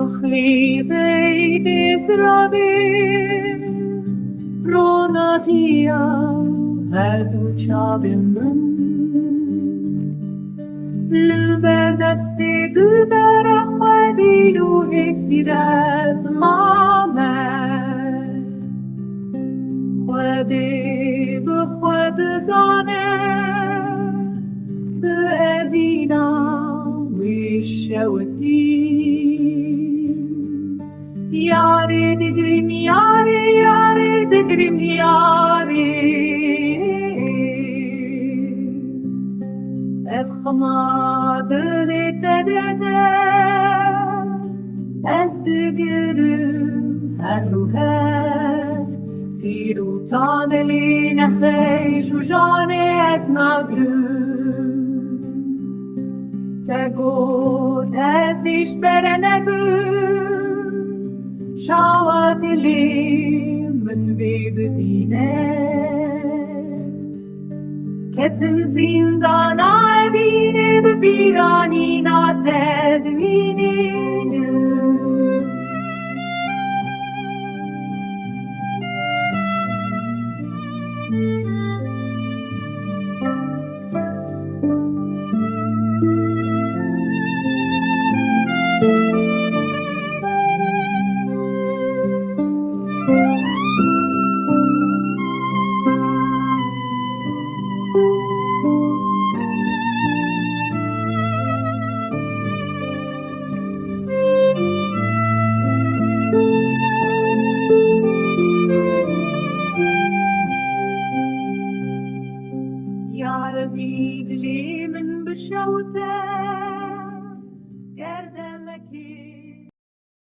Chliwej Israel, Ronahia, Herdu Chabimrun. Lüber desti gülber Khadilu hesiraz mamer. Khadi bkhad zane, be'evina wishawti. Yare digrim yare, yare digrim yare. Efkhama döletedede, ez digrim her her. Tiru taneli nefesh ujane ez nagrim. Tegot ez ishterene büm. شاوت لي من ببینه کتن زندان عبینه ببیرانی ناتدوینه Yar bidli min bişewte ger